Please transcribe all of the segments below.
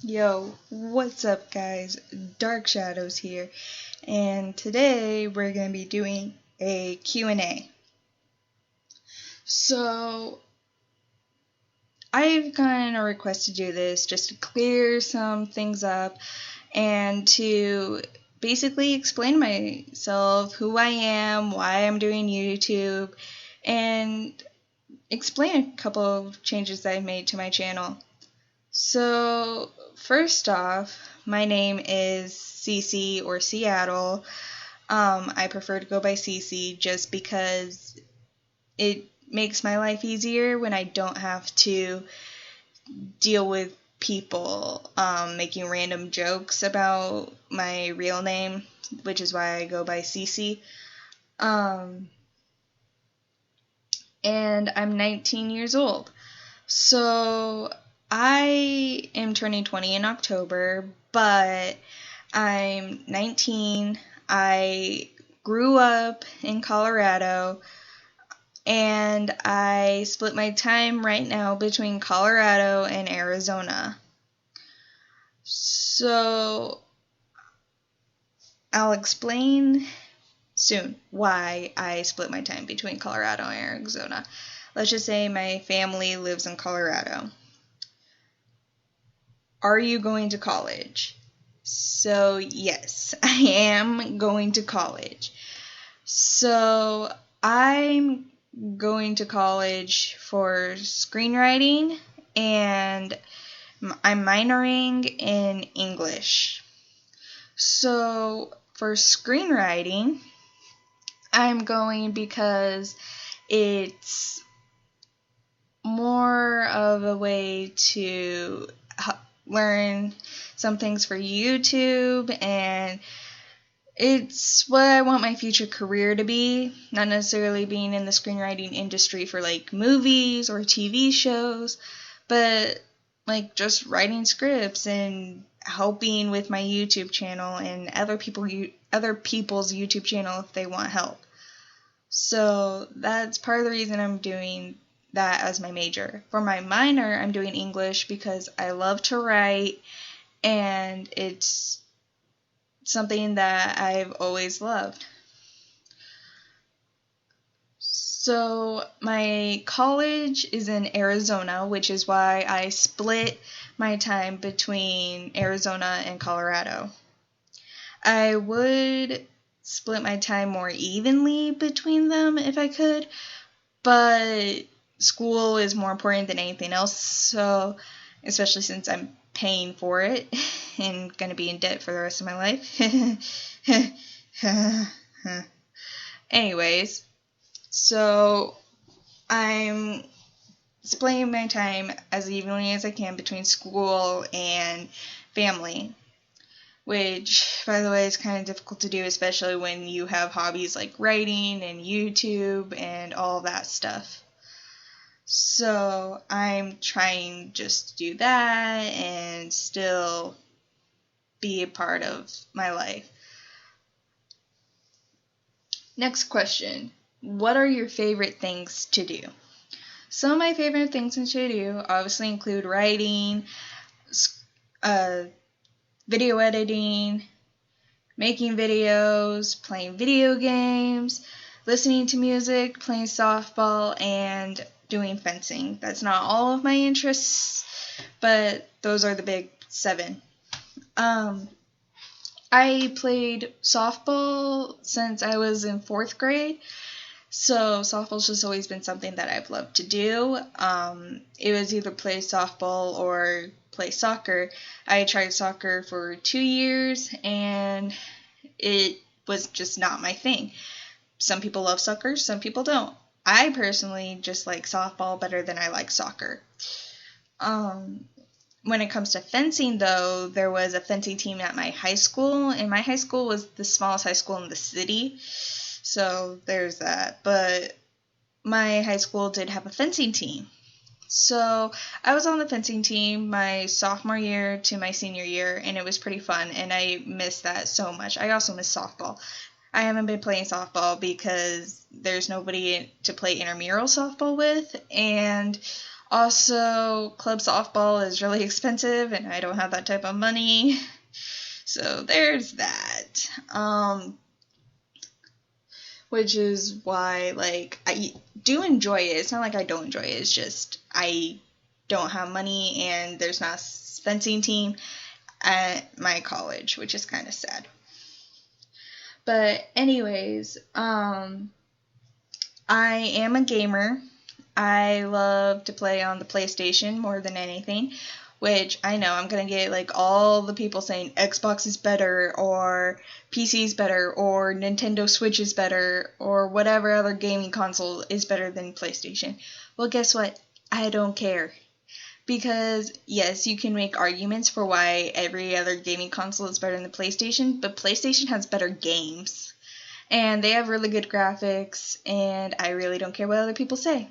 Yo, what's up guys? Dark Shadows here, and today we're going to be doing a Q&A. So, I've gotten a request to do this just to clear some things up and to basically explain myself, who I am, why I'm doing YouTube, and explain a couple of changes that I've made to my channel. So, first off, my name is Cece or Seattle. I prefer to go by Cece just because it makes my life easier when I don't have to deal with people making random jokes about my real name, which is why I go by Cece. And I'm 19 years old. So, I am turning 20 in October, but I'm 19. I grew up in Colorado, and I split my time right now between Colorado and Arizona. So, I'll explain soon why I split my time between Colorado and Arizona. Let's just say my family lives in Colorado. Are you going to college? So, yes, I am going to college. So, I'm going to college for screenwriting, and I'm minoring in English. So, for screenwriting, I'm going because it's more of a way to learn some things for YouTube, and it's what I want my future career to be, not necessarily being in the screenwriting industry for like movies or TV shows, but like just writing scripts and helping with my YouTube channel and other people's YouTube channel if they want help. So that's part of the reason I'm doing that as my major. For my minor, I'm doing English because I love to write, and it's something that I've always loved. So my college is in Arizona, which is why I split my time between Arizona and Colorado. I would split my time more evenly between them if I could, but school is more important than anything else, so especially since I'm paying for it and going to be in debt for the rest of my life. Anyways, so I'm splitting my time as evenly as I can between school and family, which, by the way, is kind of difficult to do, especially when you have hobbies like writing and YouTube and all that stuff. So I'm trying just to do that and still be a part of my life. Next question. What are your favorite things to do? Some of my favorite things to do obviously include writing, video editing, making videos, playing video games, listening to music, playing softball, and doing fencing. That's not all of my interests, but those are the big 7. I played softball since I was in 4th grade, so softball's just always been something that I've loved to do. It was either play softball or play soccer. I tried soccer for 2 years, and it was just not my thing. Some people love soccer, some people don't. I personally just like softball better than I like soccer. When it comes to fencing, though, there was a fencing team at my high school, and my high school was the smallest high school in the city, so there's that. But my high school did have a fencing team. So I was on the fencing team my sophomore year to my senior year, and it was pretty fun, and I miss that so much. I also miss softball. I haven't been playing softball because there's nobody to play intramural softball with, and Also, club softball is really expensive, and I don't have that type of money. So there's that. Which is why, like, I do enjoy it. It's not like I don't enjoy it. It's just I don't have money, and there's not a fencing team at my college, which is kind of sad. But anyways, I am a gamer. I love to play on the PlayStation more than anything, which I know I'm going to get like all the people saying Xbox is better or PC is better or Nintendo Switch is better or whatever other gaming console is better than PlayStation. Well, guess what? I don't care. Because, yes, you can make arguments for why every other gaming console is better than the PlayStation, but PlayStation has better games. And they have really good graphics, and I really don't care what other people say.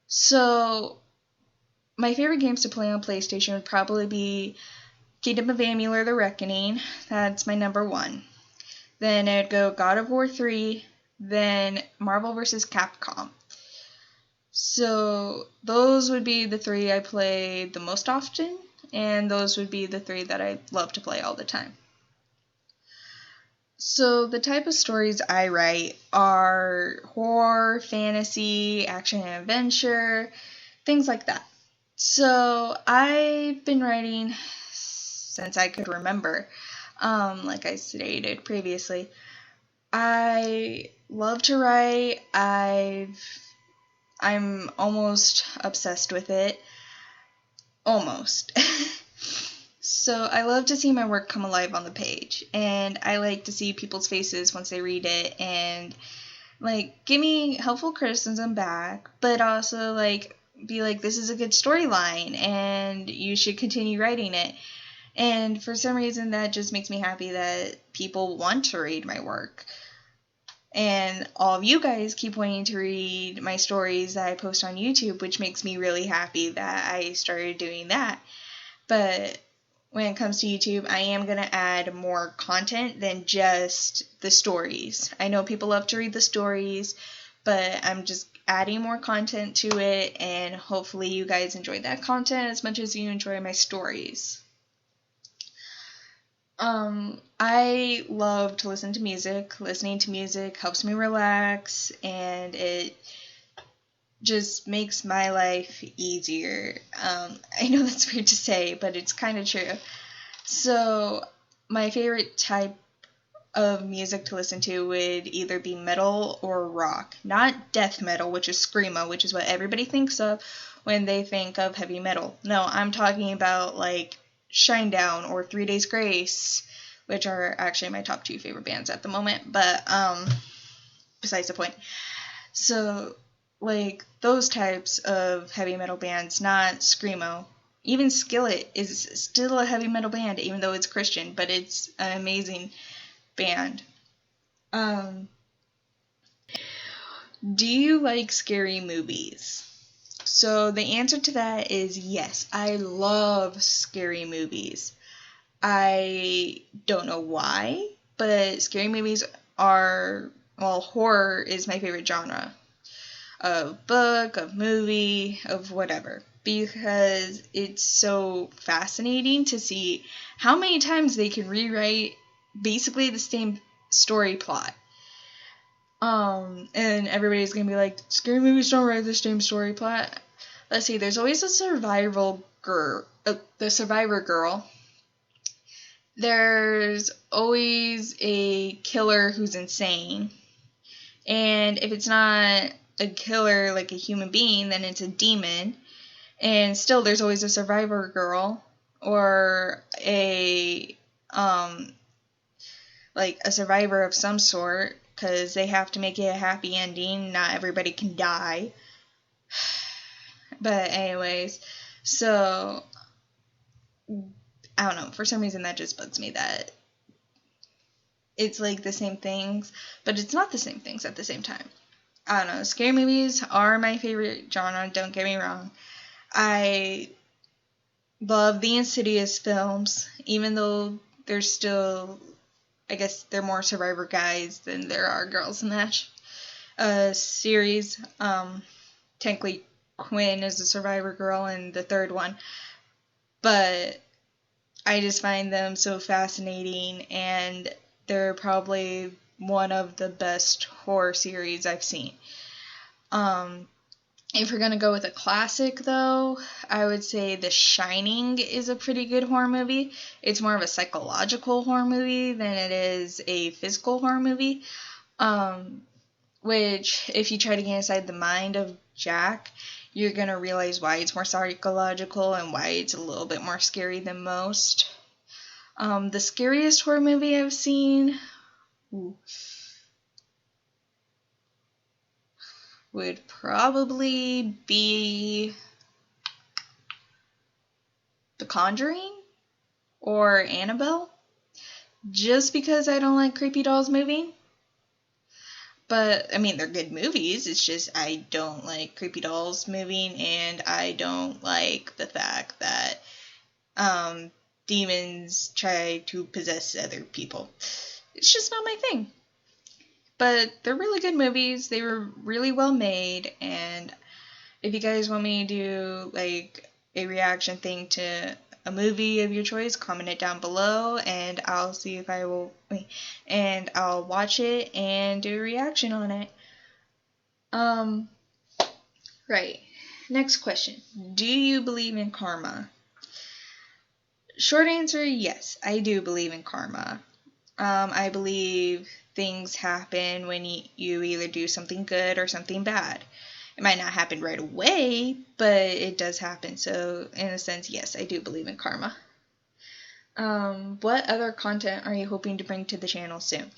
So, my favorite games to play on PlayStation would probably be Kingdom of Amalur: The Reckoning. That's my number one. Then I'd go God of War 3, then Marvel vs. Capcom. So those would be the three I play the most often, and those would be the three that I love to play all the time. So the type of stories I write are horror, fantasy, action and adventure, things like that. So I've been writing since I could remember, like I stated previously. I love to write. I'm almost obsessed with it. Almost. So I love to see my work come alive on the page, and I like to see people's faces once they read it, and like give me helpful criticism back, but also like be like, this is a good storyline and you should continue writing it. And for some reason that just makes me happy that people want to read my work. And all of you guys keep wanting to read my stories that I post on YouTube, which makes me really happy that I started doing that. But when it comes to YouTube, I am going to add more content than just the stories. I know people love to read the stories, but I'm just adding more content to it, and hopefully you guys enjoy that content as much as you enjoy my stories. I love to listen to music. Listening to music helps me relax, and it just makes my life easier. I know that's weird to say, but it's kind of true. So, my favorite type of music to listen to would either be metal or rock. Not death metal, which is screamo, which is what everybody thinks of when they think of heavy metal. No, I'm talking about like Shinedown or 3 Days Grace, which are actually my top 2 favorite bands at the moment, but besides the point. So, like, those types of heavy metal bands, not screamo. Even Skillet is still a heavy metal band, even though it's Christian, but it's an amazing band. Do you like scary movies? So the answer to that is yes. I love scary movies. I don't know why, but scary movies are, well, horror is my favorite genre of book, of movie, of whatever, because it's so fascinating to see how many times they can rewrite basically the same story plot. And everybody's gonna be like, scary movies don't write the same story plot. Let's see, there's always a survivor girl. There's always a killer who's insane. And if it's not a killer like a human being, then it's a demon. And still there's always a survivor girl or a like a survivor of some sort, because they have to make it a happy ending. Not everybody can die. But anyways, so I don't know, for some reason that just bugs me that it's like the same things, but it's not the same things at the same time. I don't know, scary movies are my favorite genre, don't get me wrong. I love the Insidious films, even though they're still, I guess they're more survivor guys than there are girls in that series. Technically Quinn as a survivor girl in the third one. But I just find them so fascinating, and they're probably one of the best horror series I've seen. If we're gonna go with a classic, though, I would say The Shining is a pretty good horror movie. It's more of a psychological horror movie than it is a physical horror movie. Which, if you try to get inside the mind of Jack, you're gonna realize why it's more psychological and why it's a little bit more scary than most. The scariest horror movie I've seen would probably be The Conjuring or Annabelle, just because I don't like creepy dolls moving. But, I mean, they're good movies, it's just I don't like creepy dolls moving, and I don't like the fact that demons try to possess other people. It's just not my thing. But they're really good movies, they were really well made, and if you guys want me to do, like, a reaction thing to a movie of your choice, comment it down below, and I'll see if I will, and I'll watch it and do a reaction on it. Right. Next question. Do you believe in karma? Short answer, yes, I do believe in karma. I believe things happen when you either do something good or something bad. It might not happen right away, but it does happen. So, in a sense, yes, I do believe in karma. What other content are you hoping to bring to the channel soon?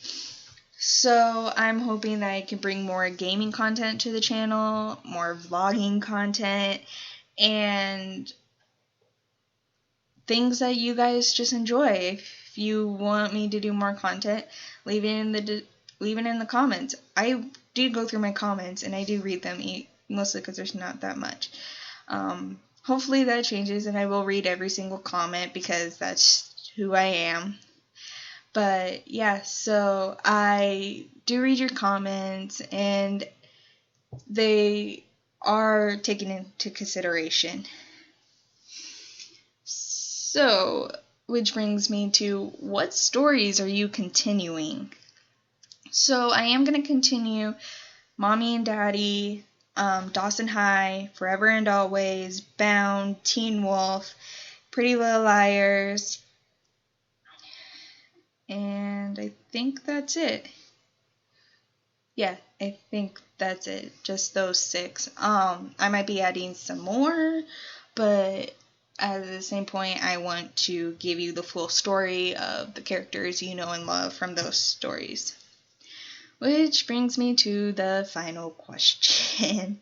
So, I'm hoping that I can bring more gaming content to the channel, more vlogging content, and things that you guys just enjoy. If you want me to do more content, leave it in the comments. I do go through my comments, and I do read them, mostly because there's not that much. Hopefully that changes, and I will read every single comment, because that's who I am. But yeah, so I do read your comments, and they are taken into consideration. So, which brings me to, what stories are you continuing? So, I am going to continue Mommy and Daddy, Dawson High, Forever and Always, Bound, Teen Wolf, Pretty Little Liars, and I think that's it. Yeah, I think that's it. Just those 6. I might be adding some more, but at the same point, I want to give you the full story of the characters you know and love from those stories. Which brings me to the final question.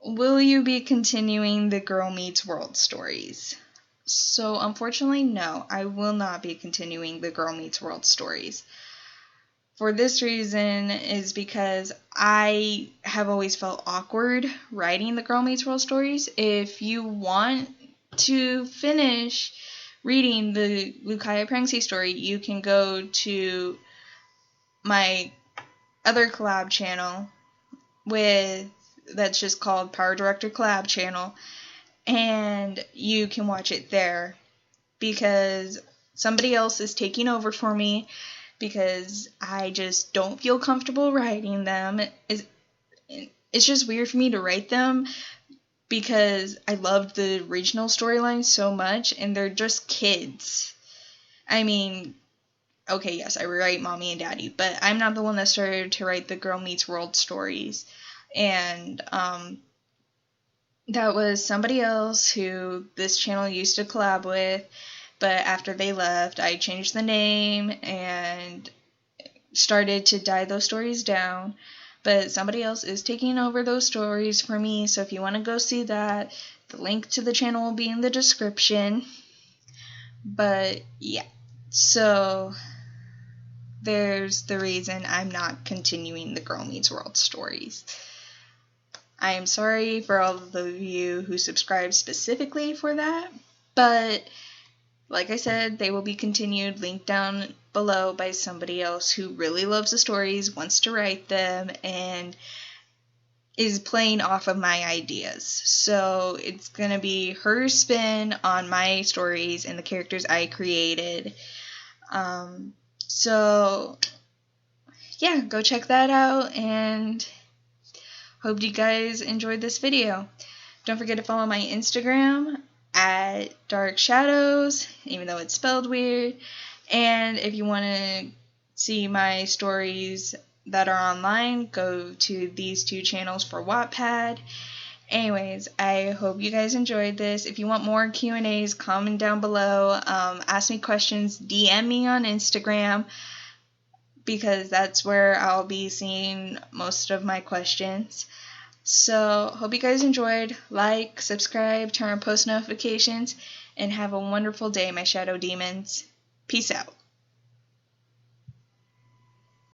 Will you be continuing the Girl Meets World stories? So, unfortunately, no, I will not be continuing the Girl Meets World stories. For this reason is because I have always felt awkward writing the Girl Meets World stories. If you want to finish reading the Lukaya Prangsy story, you can go to my other collab channel that's just called Power Director Collab Channel, and you can watch it there, because somebody else is taking over for me, because I just don't feel comfortable writing them. It's just weird for me to write them, because I loved the original storyline so much, and they're just kids. I mean, okay, yes, I write Mommy and Daddy, but I'm not the one that started to write the Girl Meets World stories. And that was somebody else who this channel used to collab with, but after they left, I changed the name and started to die those stories down. But somebody else is taking over those stories for me, so if you want to go see that, the link to the channel will be in the description. But yeah, so there's the reason I'm not continuing the Girl Meets World stories. I am sorry for all of you who subscribe specifically for that, but like I said, they will be continued, linked down below by somebody else who really loves the stories, wants to write them, and is playing off of my ideas. So it's going to be her spin on my stories and the characters I created. So yeah, go check that out, and hope you guys enjoyed this video. Don't forget to follow my Instagram at Dark Shadows, even though it's spelled weird. And if you want to see my stories that are online, go to these two channels for Wattpad. Anyways, I hope you guys enjoyed this. If you want more Q&As, comment down below. Ask me questions, DM me on Instagram, because that's where I'll be seeing most of my questions. So, hope you guys enjoyed. Like, subscribe, turn on post notifications, and have a wonderful day, my shadow demons. Peace out.